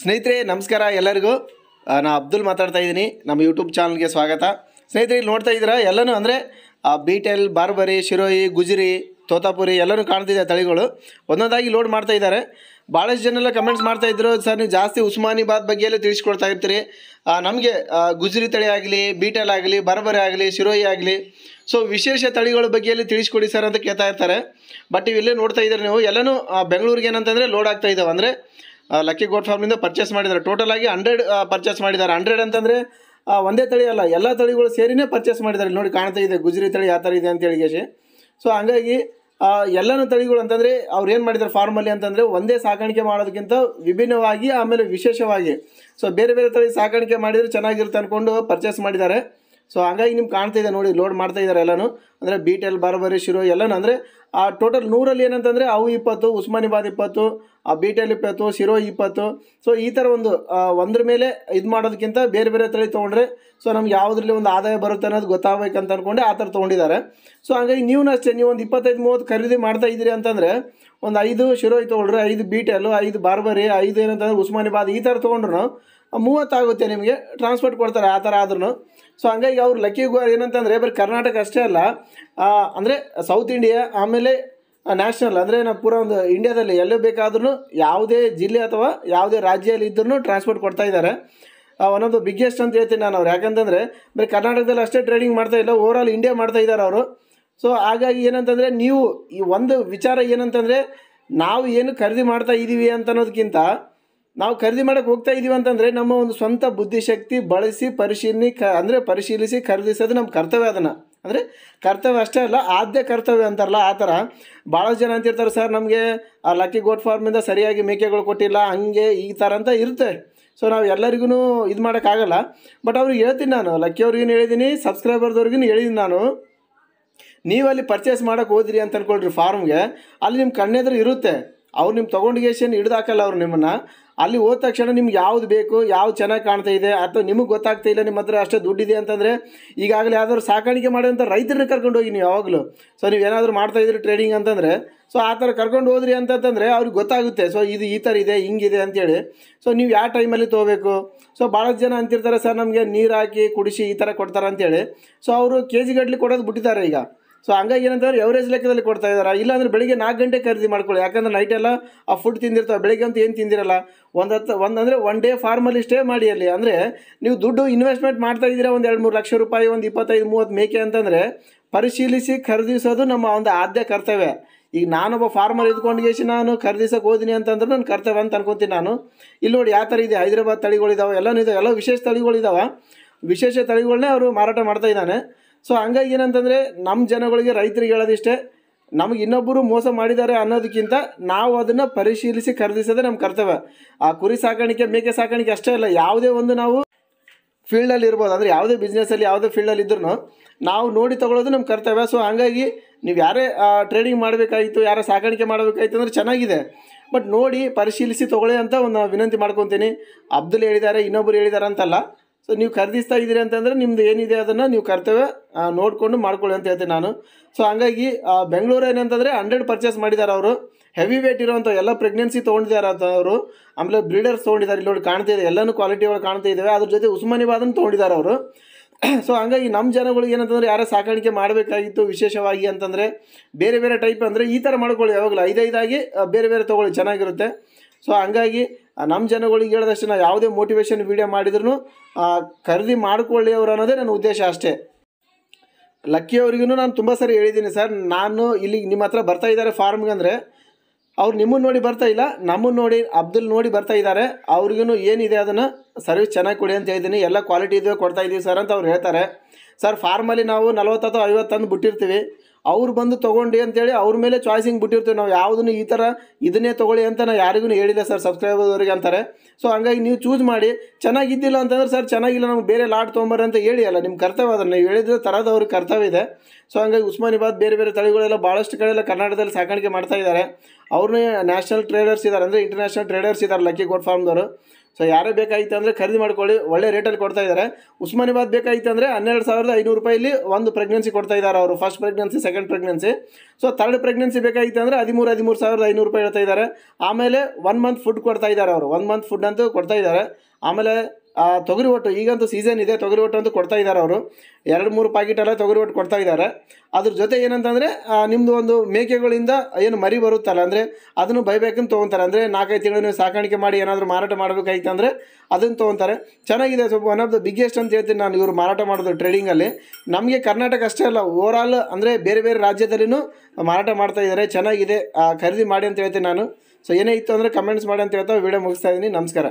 ಸ್ನೇಹಿತರೆ ನಮಸ್ಕಾರ ಎಲ್ಲರಿಗೂ. ನಾನು ಅಬ್ದುಲ್ ಮಾತಾಡ್ತಾ ಇದ್ದೀನಿ. ನಮ್ಮ ಯೂಟ್ಯೂಬ್ ಚಾನಲ್ಗೆ ಸ್ವಾಗತ. ಸ್ನೇಹಿತರೆ ಇಲ್ಲಿ ನೋಡ್ತಾ ಇದ್ದೀರಾ ಎಲ್ಲನೂ ಅಂದರೆ ಬೀಟೆಲ್, ಬಾರ್ಬರಿ, ಶಿರೋಯಿ, ಗುಜರಿ, ತೋತಾಪುರಿ ಎಲ್ಲನೂ ಕಾಣ್ತಿದೆ ತಳಿಗಳು. ಒಂದೊಂದಾಗಿ ಲೋಡ್ ಮಾಡ್ತಾ ಇದ್ದಾರೆ. ಭಾಳಷ್ಟು ಜನ ಕಮೆಂಟ್ಸ್ ಮಾಡ್ತಾ ಇದ್ರು, ಸರ್ ನೀವು ಜಾಸ್ತಿ ಉಸ್ಮಾನಿಬಾದ್ ಬಗ್ಗೆಯಲ್ಲೇ ತಿಳಿಸ್ಕೊಡ್ತಾ ಇರ್ತೀರಿ, ನಮಗೆ ಗುಜರಿ ತಳಿ ಆಗಲಿ, ಬೀಟೆಲ್ ಆಗಲಿ, ಬಾರ್ಬರಿ ಆಗಲಿ, ಶಿರೋಯಿ ಆಗಲಿ, ಸೊ ವಿಶೇಷ ತಳಿಗಳ ಬಗ್ಗೆಯಲ್ಲಿ ತಿಳಿಸ್ಕೊಡಿ ಸರ್ ಅಂತ ಕೇಳ್ತಾ ಇರ್ತಾರೆ. ಬಟ್ ಇವೆಲ್ಲೇ ನೋಡ್ತಾ ಇದ್ದೀರಿ ನೀವು ಎಲ್ಲನೂ ಬೆಂಗಳೂರಿಗೆ ಏನಂತಂದರೆ ಲೋಡ್ ಆಗ್ತಾ ಇದ್ದಾವೆ. ಅಂದರೆ ಲಕ್ಕಿ ಗೋಟ್ ಫಾರ್ಮಿಂದ ಪರ್ಚೇಸ್ ಮಾಡಿದ್ದಾರೆ. ಟೋಟಲ್ ಆಗಿ 100 ಪರ್ಚೇಸ್ ಮಾಡಿದ್ದಾರೆ. 100 ಅಂತಂದರೆ ಒಂದೇ ತಳಿ ಅಲ್ಲ, ಎಲ್ಲ ತಳಿಗಳು ಸೇರಿನೇ ಪರ್ಚೇಸ್ ಮಾಡಿದ್ದಾರೆ. ನೋಡಿ ಕಾಣ್ತಾ ಇದೆ ಗುಜರಿ ತಳಿ ಯಾವ ಥರ ಇದೆ ಅಂತೇಳಿ ಗೇಶಿ. ಸೊ ಹಂಗಾಗಿ ಎಲ್ಲನೂ ತಳಿಗಳು ಅಂತಂದರೆ ಅವ್ರು ಏನು ಮಾಡಿದ್ದಾರೆ ಫಾರ್ಮಲ್ಲಿ ಅಂತಂದರೆ ಒಂದೇ ಸಾಕಾಣಿಕೆ ಮಾಡೋದಕ್ಕಿಂತ ವಿಭಿನ್ನವಾಗಿ ಆಮೇಲೆ ವಿಶೇಷವಾಗಿ ಸೊ ಬೇರೆ ಬೇರೆ ತಳಿ ಸಾಕಾಣಿಕೆ ಮಾಡಿದರೆ ಚೆನ್ನಾಗಿರುತ್ತೆ ಅಂದ್ಕೊಂಡು ಪರ್ಚೇಸ್ ಮಾಡಿದ್ದಾರೆ. ಸೊ ಹಂಗಾಗಿ ನಿಮ್ಗೆ ಕಾಣ್ತಾ ಇದೆ ನೋಡಿ ಲೋಡ್ ಮಾಡ್ತಾ ಇದ್ದಾರೆ ಎಲ್ಲನೂ. ಅಂದರೆ ಬೀಟೆಲ್, ಬಾರ್ಬರಿ, ಶಿರೋ ಎಲ್ಲನೂ ಅಂದರೆ ಟೋಟಲ್ 100ರಲ್ಲಿ ಏನಂತಂದರೆ ಅವು 20, ಉಸ್ಮಾನಿಬಾದ್ 20, ಬೀಟೆಲ್ 20, ಶಿರೋ 20. ಸೊ ಈ ಥರ ಒಂದ್ರ ಮೇಲೆ ಇದು ಮಾಡೋದಕ್ಕಿಂತ ಬೇರೆ ಬೇರೆ ತಳಿ ತೊಗೊಂಡ್ರೆ ಸೊ ನಮ್ಗೆ ಯಾವುದ್ರಲ್ಲಿ ಒಂದು ಆದಾಯ ಬರುತ್ತೆ ಅನ್ನೋದು ಗೊತ್ತಾಗಬೇಕಂತ ಅಂದ್ಕೊಂಡೆ ಆ ಥರ ತೊಗೊಂಡಿದ್ದಾರೆ. ಸೊ ಹಂಗಾಗಿ ನೀವು ಅಷ್ಟೇ, ನೀವು ಒಂದು 25-30 ಖರೀದಿ ಮಾಡ್ತಾ ಇದ್ದೀರಿ ಅಂತಂದರೆ ಒಂದು 5 ಶಿರೋಯಿ ತೊಗೊಳ್ರಿ, 5 ಬೀಟೆಲ್ಲು, 5 ಬಾರ್ಬರಿ, 5 ಏನಂತಂದ್ರೆ ಉಸ್ಮಾನಿಬಾದ್ ಈ ಥರ ತೊಗೊಂಡ್ರು 30 ಆಗುತ್ತೆ ನಿಮಗೆ. ಟ್ರಾನ್ಸ್ಪೋರ್ಟ್ ಕೊಡ್ತಾರೆ ಆ ಥರ ಆದ್ರೂ. ಸೊ ಹಂಗಾಗಿ ಅವ್ರು ಲಕ್ಕಿ ಗೋರ್ ಏನಂತಂದರೆ ಬರೀ ಕರ್ನಾಟಕ ಅಷ್ಟೇ ಅಲ್ಲ, ಅಂದರೆ ಸೌತ್ ಇಂಡಿಯಾ ಆಮೇಲೆ ನ್ಯಾಷನಲ್ ಅಂದರೆ ನಾವು ಪೂರ ಒಂದು ಇಂಡಿಯಾದಲ್ಲಿ ಎಲ್ಲೇ ಬೇಕಾದ್ರೂ ಯಾವುದೇ ಜಿಲ್ಲೆ ಅಥವಾ ಯಾವುದೇ ರಾಜ್ಯದಲ್ಲಿ ಇದ್ರೂ ಟ್ರಾನ್ಸ್ಪೋರ್ಟ್ ಕೊಡ್ತಾ ಇದ್ದಾರೆ. ಒಂದೊಂದು ಬಿಗ್ಗೆಸ್ಟ್ ಅಂತ ಹೇಳ್ತೀನಿ ನಾನು ಅವ್ರು. ಯಾಕಂತಂದರೆ ಬರೀ ಕರ್ನಾಟಕದಲ್ಲಿ ಅಷ್ಟೇ ಟ್ರೇಡಿಂಗ್ ಮಾಡ್ತಾ ಇಲ್ಲ, ಓವರಾಲ್ ಇಂಡಿಯಾ ಮಾಡ್ತಾ ಇದ್ದಾರೆ ಅವರು. ಸೊ ಹಾಗಾಗಿ ಏನಂತಂದರೆ ನೀವು ಈ ಒಂದು ವಿಚಾರ ಏನಂತಂದರೆ ನಾವು ಏನು ಖರೀದಿ ಮಾಡ್ತಾ ಇದ್ದೀವಿ ಅಂತ ಅನ್ನೋದಕ್ಕಿಂತ ನಾವು ಖರೀದಿ ಮಾಡೋಕ್ಕೆ ಹೋಗ್ತಾ ಇದ್ದೀವಿ ಅಂತಂದರೆ ನಮ್ಮ ಒಂದು ಸ್ವಂತ ಬುದ್ಧಿಶಕ್ತಿ ಬಳಸಿ ಪರಿಶೀಲಿಸಿ ಖರೀದಿಸೋದು ನಮ್ಮ ಕರ್ತವ್ಯ. ಅದನ್ನು ಅಂದರೆ ಕರ್ತವ್ಯ ಅಷ್ಟೇ ಅಲ್ಲ, ಆದ್ಯ ಕರ್ತವ್ಯ ಅಂತಾರಲ್ಲ ಆ ಥರ. ಭಾಳಷ್ಟು ಜನ ಅಂತಿರ್ತಾರೆ, ಸರ್ ನಮಗೆ ಆ ಲಕ್ಕಿ ಗೋಟ್ ಫಾರ್ಮಿಂದ ಸರಿಯಾಗಿ ಮೇಕೆಗಳು ಕೊಟ್ಟಿಲ್ಲ, ಹಂಗೆ ಈ ಥರ ಅಂತ ಇರುತ್ತೆ. ಸೊ ನಾವು ಎಲ್ಲರಿಗೂ ಇದು ಮಾಡೋಕ್ಕಾಗಲ್ಲ. ಬಟ್ ಅವ್ರಿಗೆ ಹೇಳ್ತೀನಿ ನಾನು, ಲಕ್ಕಿ ಅವ್ರಿಗೂ ಹೇಳಿದ್ದೀನಿ, ಸಬ್ಸ್ಕ್ರೈಬರ್ದವ್ರಿಗೂ ಹೇಳಿದ್ದೀನಿ ನಾನು, ನೀವು ಅಲ್ಲಿ ಪರ್ಚೇಸ್ ಮಾಡೋಕ್ಕೆ ಹೋದ್ರಿ ಅಂತ ಅಂದ್ಕೊಳ್ರಿ ಫಾರ್ಮ್ಗೆ, ಅಲ್ಲಿ ನಿಮ್ಮ ಕಣ್ಣೆದುರು ಇರುತ್ತೆ. ಅವ್ರು ನಿಮ್ಮ ತೊಗೊಂಡಿಗೇಶನ್ ಹಿಡ್ದಾಕಲ್ಲ ಅವ್ರು ನಿಮ್ಮನ್ನು. ಅಲ್ಲಿ ಹೋದ ತಕ್ಷಣ ನಿಮ್ಗೆ ಯಾವ್ದು ಬೇಕು, ಯಾವ್ದು ಚೆನ್ನಾಗಿ ಕಾಣ್ತಾ ಇದೆ ಅಥವಾ ನಿಮಗೆ ಗೊತ್ತಾಗ್ತಾ ಇಲ್ಲ, ನಿಮ್ಮ ಹತ್ರ ಅಷ್ಟೇ ದುಡ್ಡಿದೆ ಅಂತಂದರೆ ಈಗಾಗಲೇ ಯಾವ್ದಾದ್ರು ಸಾಕಾಣಿಕೆ ಮಾಡುವಂಥ ರೈತರನ್ನ ಕರ್ಕೊಂಡು ಹೋಗಿ ನೀವು ಯಾವಾಗಲೂ. ಸೊ ನೀವು ಏನಾದರೂ ಮಾಡ್ತಾಯಿದ್ರಿ ಟ್ರೇಡಿಂಗ್ ಅಂತಂದರೆ ಸೊ ಆ ಥರ ಕರ್ಕೊಂಡು ಹೋದ್ರಿ ಅಂತಂದರೆ ಅವ್ರಿಗೆ ಗೊತ್ತಾಗುತ್ತೆ. ಸೊ ಇದು ಈ ಥರ ಇದೆ, ಹಿಂಗಿದೆ ಅಂತೇಳಿ. ಸೊ ನೀವು ಯಾವ ಟೈಮಲ್ಲಿ ತೊಗೋಬೇಕು. ಸೊ ಭಾಳಷ್ಟು ಜನ ಅಂತಿರ್ತಾರೆ, ಸರ್ ನಮಗೆ ನೀರು ಹಾಕಿ ಕುಡಿಸಿ ಈ ಥರ ಕೊಡ್ತಾರೆ ಅಂತೇಳಿ. ಸೊ ಅವರು ಕೆ ಜಿ ಗಟ್ಟಲೆ ಕೊಡೋದು ಬಿಟ್ಟಿದ್ದಾರೆ ಈಗ. ಸೊ ಹಂಗಾಗಿ ಏನಂತಂದ್ರೆ ಎವರೇಜ್ ಲೆಕ್ಕದಲ್ಲಿ ಕೊಡ್ತಾ ಇದ್ದಾರೆ. ಇಲ್ಲಾಂದರೆ ಬೆಳಿಗ್ಗೆ 4 ಗಂಟೆ ಖರೀದಿ ಮಾಡ್ಕೊಳ್ಳಿ. ಯಾಕಂದರೆ ನೈಟೆಲ್ಲ ಆ ಫುಡ್ ತಿಂದಿರ್ತಾವೆ, ಬೆಳಿಗ್ಗೆ ಅಂತ ಏನು ತಿಂದಿರಲ್ಲ. ಒಂದು ಡೇ ಫಾರ್ಮಲ್ಲಿ ಸ್ಟೇ ಮಾಡಿ ಅಲ್ಲಿ. ಅಂದರೆ ನೀವು ದುಡ್ಡು ಇನ್ವೆಸ್ಟ್ಮೆಂಟ್ ಮಾಡ್ತಾ ಇದ್ದೀರಾ, ಒಂದು 2-3 ಲಕ್ಷ ರೂಪಾಯಿ, ಒಂದು 25-30 ಮೇಕೆ ಅಂತಂದರೆ ಪರಿಶೀಲಿಸಿ ಖರೀದಿಸೋದು ನಮ್ಮ ಒಂದು ಆದ್ಯ ಕರ್ತವ್ಯ. ಈಗ ನಾನೊಬ್ಬ ಫಾರ್ಮರ್ ಇದ್ಕೊಂಡು ನಾನು ಖರೀದಿಸೋಕೆ ಹೋದಿನಿ ಅಂತಂದ್ರೆ ನನ್ನ ಕರ್ತವ್ಯ ಅಂತ ಅನ್ಕೊತೀನಿ ನಾನು. ಇಲ್ಲಿ ನೋಡಿ ಯಾವ ಥರ ಇದೆ, ಹೈದರಾಬಾದ್ ತಳಿಗಳಿದ್ದಾವೆ, ಎಲ್ಲನೂ ಇದ್ದಾವೆ, ಎಲ್ಲ ವಿಶೇಷ ತಳಿಗಳಿದ್ದಾವೆ. ವಿಶೇಷ ತಳಿಗಳನ್ನೇ ಅವರು ಮಾರಾಟ ಮಾಡ್ತಾ ಇದ್ದಾನೆ. ಸೊ ಹಂಗಾಗಿ ಏನಂತಂದರೆ ನಮ್ಮ ಜನಗಳಿಗೆ, ರೈತರಿಗೆ ಹೇಳೋದಿಷ್ಟೇ, ನಮಗೆ ಇನ್ನೊಬ್ಬರು ಮೋಸ ಮಾಡಿದ್ದಾರೆ ಅನ್ನೋದಕ್ಕಿಂತ ನಾವು ಅದನ್ನು ಪರಿಶೀಲಿಸಿ ಖರೀದಿಸೋದೇ ನಮ್ಮ ಕರ್ತವ್ಯ. ಆ ಕುರಿ ಸಾಕಾಣಿಕೆ, ಮೇಕೆ ಸಾಕಾಣಿಕೆ ಅಷ್ಟೇ ಅಲ್ಲ, ಯಾವುದೇ ಒಂದು ನಾವು ಫೀಲ್ಡಲ್ಲಿ ಇರ್ಬೋದು, ಅಂದರೆ ಯಾವುದೇ ಬಿಸ್ನೆಸ್ಸಲ್ಲಿ ಯಾವುದೇ ಫೀಲ್ಡಲ್ಲಿ ಇದ್ರೂ ನಾವು ನೋಡಿ ತೊಗೊಳ್ಳೋದು ನಮ್ಮ ಕರ್ತವ್ಯ. ಸೊ ಹಂಗಾಗಿ ನೀವು ಯಾರೇ ಟ್ರೇಡಿಂಗ್ ಮಾಡಬೇಕಾಗಿತ್ತು, ಯಾರೇ ಸಾಕಾಣಿಕೆ ಮಾಡಬೇಕಾಗಿತ್ತು ಅಂದರೆ ಚೆನ್ನಾಗಿದೆ, ಬಟ್ ನೋಡಿ ಪರಿಶೀಲಿಸಿ ತೊಗೊಳ್ಳಿ ಅಂತ ಒಂದು ವಿನಂತಿ ಮಾಡ್ಕೊತೀನಿ. ಅಬ್ದುಲ್ ಹೇಳಿದ್ದಾರೆ, ಇನ್ನೊಬ್ಬರು ಹೇಳಿದ್ದಾರೆ ಅಂತಲ್ಲ. ಸೊ ನೀವು ಖರೀದಿಸ್ತಾ ಇದ್ದೀರಿ ಅಂತಂದರೆ ನಿಮ್ಮದು ಏನಿದೆ ಅದನ್ನು ನೀವು ಕರ್ತವ್ಯ ನೋಡಿಕೊಂಡು ಮಾಡ್ಕೊಳ್ಳಿ ಅಂತ ಹೇಳ್ತೀನಿ ನಾನು. ಸೊ ಹಂಗಾಗಿ ಬೆಂಗಳೂರು ಏನಂತಂದರೆ 100 ಪರ್ಚೇಸ್ ಮಾಡಿದ್ದಾರೆ ಅವರು. ಹೆವಿ ವೇಟ್ ಇರೋವಂಥ ಎಲ್ಲ ಪ್ರೆಗ್ನೆನ್ಸಿ ತೊಗೊಂಡಿದ್ದಾರೆ ಅಂತ ಅವರು. ಆಮೇಲೆ ಬ್ರೀಡರ್ಸ್ ತೊಗೊಂಡಿದ್ದಾರೆ. ಇಲ್ಲಿ ನೋಡಿ ಕಾಣ್ತಾ ಇದೆ, ಎಲ್ಲನೂ ಕ್ವಾಲಿಟಿಗಳು ಕಾಣ್ತಾ ಇದ್ದಾವೆ. ಅದ್ರ ಜೊತೆ ಉಸ್ಮಾನಿಬಾದನ್ನು ತೊಗೊಂಡಿದ್ದಾರೆ ಅವರು. ಸೊ ಹಂಗಾಗಿ ನಮ್ಮ ಜನಗಳಿಗೆ ಏನಂತಂದರೆ ಯಾರೇ ಸಾಕಾಣಿಕೆ ಮಾಡಬೇಕಾಗಿತ್ತು ವಿಶೇಷವಾಗಿ ಅಂತಂದರೆ ಬೇರೆ ಬೇರೆ ಟೈಪ್ ಅಂದರೆ ಈ ಥರ ಮಾಡ್ಕೊಳ್ಳಿ. ಯಾವಾಗಲೂ 5-5 ಬೇರೆ ಬೇರೆ ತೊಗೊಳ್ಳಿ, ಚೆನ್ನಾಗಿರುತ್ತೆ. ಸೊ ಹಂಗಾಗಿ ನಮ್ಮ ಜನಗಳಿಗೆ ಹೇಳೋದಷ್ಟೇ, ನಾವು ಯಾವುದೇ ಮೋಟಿವೇಶನ್ ವೀಡಿಯೋ ಮಾಡಿದ್ರೂ ಖರೀದಿ ಮಾಡ್ಕೊಳ್ಳಿ ಅವರು ಅನ್ನೋದೇ ನನ್ನ ಉದ್ದೇಶ ಅಷ್ಟೇ. ಲಕ್ಕಿ ಅವ್ರಿಗೂ ನಾನು ತುಂಬ ಸರಿ ಹೇಳಿದ್ದೀನಿ, ಸರ್ ನಾನು ಇಲ್ಲಿ ನಿಮ್ಮ ಹತ್ರ ಬರ್ತಾ ಇದ್ದಾರೆ ಫಾರ್ಮ್ಗೆ ಅಂದರೆ ಅವ್ರು ನಿಮ್ಮನ್ನು ನೋಡಿ ಬರ್ತಾ ಇಲ್ಲ, ನಮ್ಮನ್ನು ನೋಡಿ ಅಬ್ದುಲ್ ನೋಡಿ ಬರ್ತಾ ಇದ್ದಾರೆ. ಅವ್ರಿಗೂ ಏನಿದೆ ಅದನ್ನು ಸರ್ವಿಸ್ ಚೆನ್ನಾಗಿ ಕೊಡಿ ಅಂತ ಹೇಳಿದ್ದೀನಿ. ಎಲ್ಲ ಕ್ವಾಲಿಟಿ ಇದೆ ಕೊಡ್ತಾ ಇದ್ದೀವಿ ಸರ್ ಅಂತ ಅವ್ರು ಹೇಳ್ತಾರೆ. ಸರ್ ಫಾರ್ಮಲ್ಲಿ ನಾವು 40 ಅಥವಾ 50 ತಂದು ಬಿಟ್ಟಿರ್ತೀವಿ, ಅವ್ರು ಬಂದು ತೊಗೊಂಡು ಅಂತೇಳಿ ಅವ್ರ ಮೇಲೆ ಚಾಯ್ಸಿಂಗ್ ಬಿಟ್ಟಿರ್ತೀವಿ. ನಾವು ಯಾವುದನ್ನು ಈ ಥರ ಇದನ್ನೇ ತೊಗೊಳ್ಳಿ ಅಂತ ನಾವು ಯಾರಿಗೂ ಹೇಳಿಲ್ಲ ಸರ್, ಸಬ್ಸ್ಕ್ರೈಬರ್ವರಿಗೆ ಅಂತಾರೆ. ಸೊ ಹಂಗಾಗಿ ನೀವು ಚೂಸ್ ಮಾಡಿ. ಚೆನ್ನಾಗಿದ್ದಿಲ್ಲ ಅಂತಂದ್ರೆ ಸರ್ ಚೆನ್ನಾಗಿಲ್ಲ ನಮ್ಗೆ ಬೇರೆ ಲಾಟ್ ತೊಗೊಂಬರ್ರಿ ಅಂತ ಹೇಳಿ ಅಲ್ಲ, ನಿಮ್ಮ ಕರ್ತವ್ಯ ಅದನ್ನು ನೀವು ಹೇಳಿದ್ರೆ ತರೋದವ್ರಿಗೆ ಕರ್ತವ್ಯ ಇದೆ. ಸೊ ಹಂಗಾಗಿ ಉಸ್ಮಾನಿಬಾದ್ ಬೇರೆ ಬೇರೆ ತಳಿಗಳೆಲ್ಲ ಭಾಳಷ್ಟು ಕಡೆ ಎಲ್ಲ ಕರ್ನಾಟಕದಲ್ಲಿ ಸಾಕಾಣಿಕೆ ಮಾಡ್ತಾ ಇದ್ದಾರೆ. ಅವ್ರನ್ನೇ ನ್ಯಾಷನಲ್ ಟ್ರೇಡರ್ಸ್ ಇದ್ದಾರೆ, ಅಂದರೆ ಇಂಟರ್ನ್ಯಾಷನಲ್ ಟ್ರೇಡರ್ಸ್ ಇದ್ದಾರೆ ಲಕ್ಕಿ ಗೋಟ್ ಫಾರ್ಮ್ದವರು. ಸೊ ಯಾರೇ ಬೇಕಾಗಿತ್ತು ಅಂದರೆ ಖರೀದಿ ಮಾಡ್ಕೊಳ್ಳಿ, ಒಳ್ಳೆ ರೇಟಲ್ಲಿ ಕೊಡ್ತಾ ಇದ್ದಾರೆ. ಉಸ್ಮಾನಿಯಾಬಾದ್ ಬೇಕಾಗಿತ್ತು ಅಂದರೆ 12,500 ರೂಪಾಯಿಲಿ ಒಂದು ಪ್ರೆಗ್ನೆನ್ಸಿ ಕೊಡ್ತಾ ಇದ್ದಾರೆ ಅವರು, first pregnancy, second pregnancy. So third pregnancy ಬೇಕಾಗಿತ್ತು ಅಂದರೆ 13,500 ರೂಪಾಯಿ ಹೇಳ್ತಾ ಇದ್ದಾರೆ. ಆಮೇಲೆ 1 ಮಂತ್ ಫುಡ್ ಕೊಡ್ತಾ ಇದ್ದಾರೆ ಅವರು, 1 ಮಂತ್ ಫುಡ್ ಅಂತೂ ಕೊಡ್ತಾ ಇದ್ದಾರೆ. ಆಮೇಲೆ ತೊಗರಿ ಒಟ್ಟು ಈಗಂತೂ ಸೀಸನ್ ಇದೆ, ತೊಗರಿ ಒಟ್ಟು ಅಂತೂ ಕೊಡ್ತಾ ಇದ್ದಾರೆ ಅವರು, 2-3 ಪ್ಯಾಕೆಟೆಲ್ಲ ತೊಗರಿ ಒಟ್ಟು ಕೊಡ್ತಾ ಇದ್ದಾರೆ. ಅದ್ರ ಜೊತೆ ಏನಂತಂದರೆ ನಿಮ್ಮದು ಒಂದು ಮೇಕೆಗಳಿಂದ ಏನು ಮರಿ ಬರುತ್ತಲ್ಲ, ಅಂದರೆ ಅದನ್ನು ಬೈಬೇಕಂತ ತೊಗೊತಾರೆ. ಅಂದರೆ 4-5 ತಿಂಗಳು ನೀವು ಸಾಕಾಣಿಕೆ ಮಾಡಿ ಏನಾದರೂ ಮಾರಾಟ ಮಾಡಬೇಕಾಗಿತ್ತು ಅಂದರೆ ಅದನ್ನು ತೊಗೊತಾರೆ. ಚೆನ್ನಾಗಿದೆ, ಸ್ವಲ್ಪ ಒನ್ ಆಫ್ ದ ಬಿಗ್ಗೆಸ್ಟ್ ಅಂತ ಹೇಳ್ತೀನಿ ನಾನು ಇವರು ಮಾರಾಟ ಮಾಡೋದು ಟ್ರೇಡಿಂಗಲ್ಲಿ. ನಮಗೆ ಕರ್ನಾಟಕ ಅಷ್ಟೇ ಅಲ್ಲ, ಓವರಾಲ್ ಅಂದರೆ ಬೇರೆ ಬೇರೆ ರಾಜ್ಯದಲ್ಲಿನೂ ಮಾರಾಟ ಮಾಡ್ತಾ ಇದ್ದಾರೆ. ಚೆನ್ನಾಗಿದೆ, ಖರೀದಿ ಮಾಡಿ ಅಂತ ಹೇಳ್ತೀನಿ ನಾನು. ಸೊ ಏನೇ ಇತ್ತು ಅಂದರೆ ಕಮೆಂಟ್ಸ್ ಮಾಡಿ ಅಂತ ಹೇಳ್ತಾ ವಿಡಿಯೋ ಮುಗಿಸ್ತಾ ಇದ್ದೀನಿ. ನಮಸ್ಕಾರ.